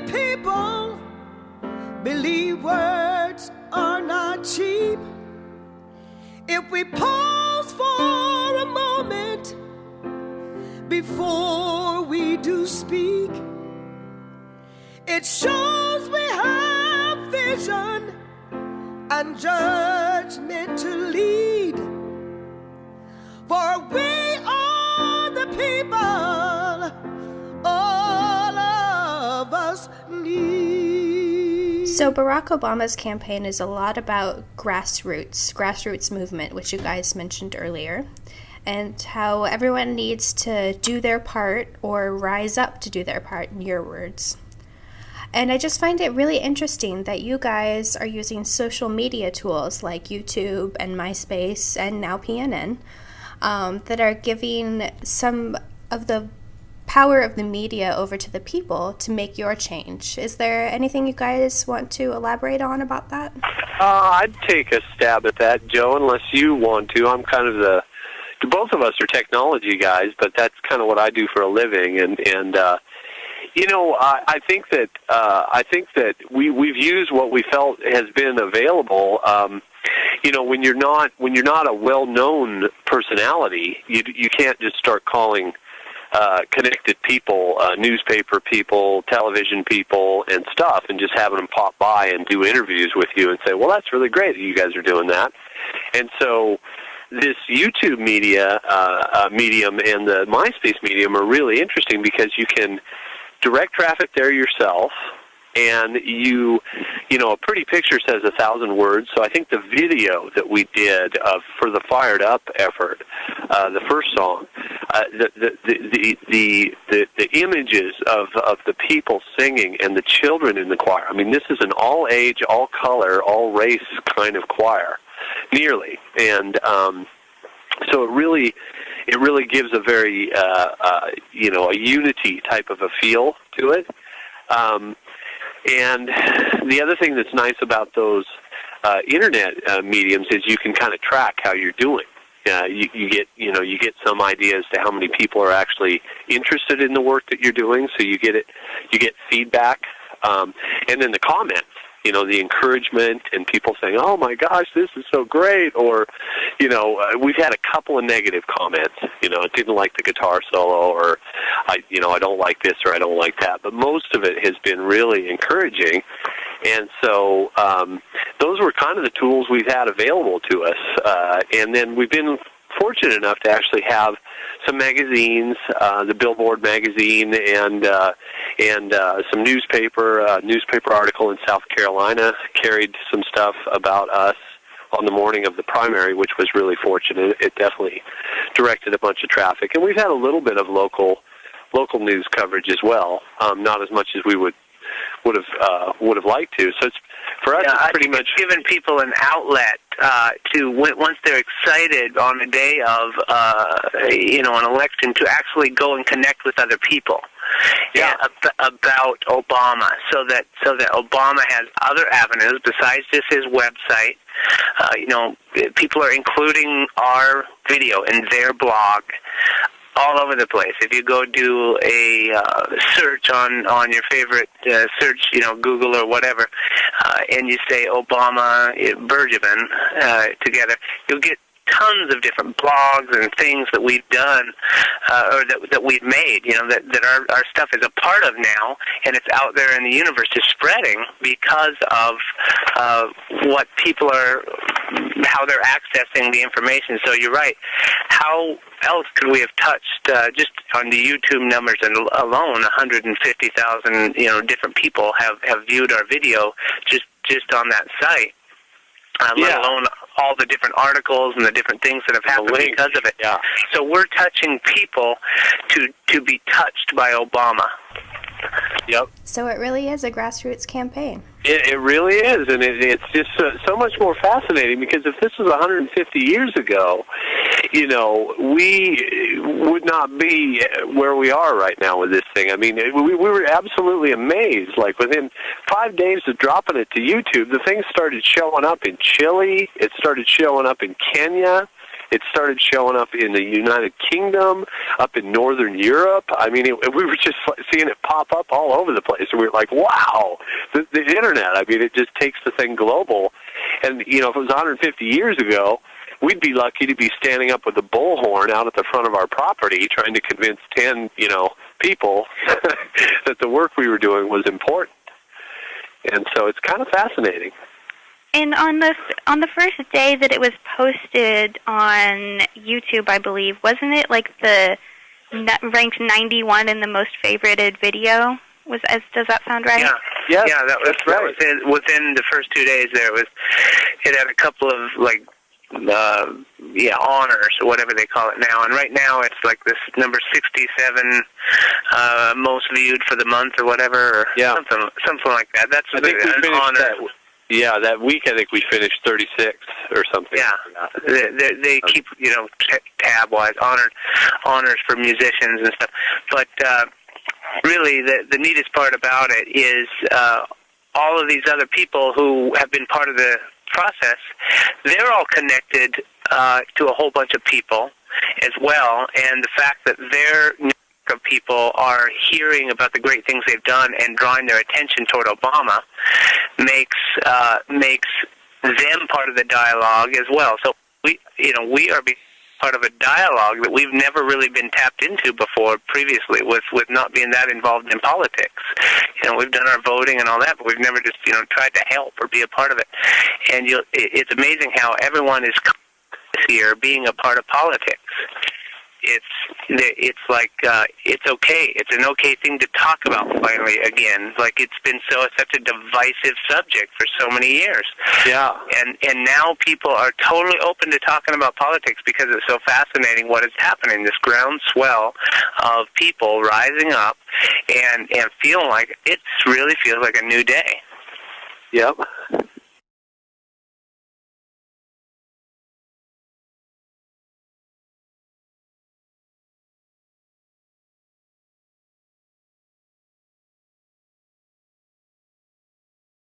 people believe words are not cheap. If we pause for a moment before we do speak, it shows we have vision and judgment to lead. For we are the people all of us need. So Barack Obama's campaign is a lot about grassroots movement, which you guys mentioned earlier, and how everyone needs to do their part or rise up to do their part, in your words. And I just find it really interesting that you guys are using social media tools like YouTube and MySpace and now PNN that are giving some of the power of the media over to the people to make your change. Is there anything you guys want to elaborate on about that? I'd take a stab at that, Joe, unless you want to. I'm kind of both of us are technology guys, but that's kind of what I do for a living, and you know, I think that we've used what we felt has been available. You know, when you're not a well-known personality, you can't just start calling connected people, newspaper people, television people, and stuff, and just having them pop by and do interviews with you and say, well, that's really great that you guys are doing that. And so this YouTube medium and the MySpace medium are really interesting because you can direct traffic there yourself, and you know, a pretty picture says 1,000 words. So I think the video that we did for the Fired Up effort, the first song, the images of the people singing and the children in the choir. I mean, this is an all-age, all-color, all-race kind of choir, nearly, and so it really gives a very you know, a unity type of a feel to it. And the other thing that's nice about those internet mediums is you can kind of track how you're doing. You get some idea as to how many people are actually interested in the work that you're doing. So you get feedback, and then the comments. You know, the encouragement and people saying, "Oh my gosh, this is so great," or, you know, we've had a couple of negative comments. You know, I didn't like the guitar solo, or I don't like this, or I don't like that. But most of it has been really encouraging, and so those were kind of the tools we've had available to us. And then we've been fortunate enough to actually have some magazines, the Billboard magazine, and some newspaper article in South Carolina carried some stuff about us on the morning of the primary, which was really fortunate. It definitely directed a bunch of traffic, and we've had a little bit of local news coverage as well. Not as much as we would have liked to. So it's, for us, it's pretty much given people an outlet to, once they're excited on the day of an election, to actually go and connect with other people. Yeah. About Obama, so that Obama has other avenues besides just his website. People are including our video in their blog all over the place. If you go do a search on your favorite search, Google or whatever, and you say Obama, Bergevin together, you'll get tons of different blogs and things that we've done, or that we've made, that our stuff is a part of now, and it's out there in the universe, is spreading because of what people are, how they're accessing the information. So you're right. How else could we have touched, just on the YouTube numbers alone, 150,000, different people have viewed our video just on that site. Let alone all the different articles and the different things that have happened because of it. Yeah. So we're touching people to be touched by Obama. Yep. So it really is a grassroots campaign. It really is, and it's just so much more fascinating, because if this was 150 years ago, we would not be where we are right now with this thing. I mean, we were absolutely amazed. Like, within 5 days of dropping it to YouTube, the thing started showing up in Chile. It started showing up in Kenya. It started showing up in the United Kingdom, up in Northern Europe. I mean, we were just seeing it pop up all over the place. And we were like, wow, the Internet. I mean, it just takes the thing global. And, if it was 150 years ago, we'd be lucky to be standing up with a bullhorn out at the front of our property trying to convince 10, people that the work we were doing was important. And so it's kind of fascinating. And on the first day that it was posted on YouTube, I believe, wasn't it like the ranked 91 in the most favorited video? Does that sound right? Yeah, that was right. Within the first 2 days there, it had a couple of honors or whatever they call it now, and right now it's like this number 67 most viewed for the month or whatever, or something like that. That's an honor. That week I think we finished 36 or something. Yeah, they keep tab-wise honors for musicians and stuff. But really, the neatest part about it is all of these other people who have been part of the process. They're all connected to a whole bunch of people as well, and the fact that their of people are hearing about the great things they've done and drawing their attention toward Obama makes them part of the dialogue as well. So we are being part of a dialogue that we've never really been tapped into before previously, with not being that involved in politics. We've done our voting and all that, but we've never just tried to help or be a part of it. And it's amazing how everyone is here being a part of politics. It's like it's okay. It's an okay thing to talk about finally again. Like it's been such a divisive subject for so many years. Yeah. And now people are totally open to talking about politics because it's so fascinating what is happening. This groundswell of people rising up and feeling like it really feels like a new day. Yep.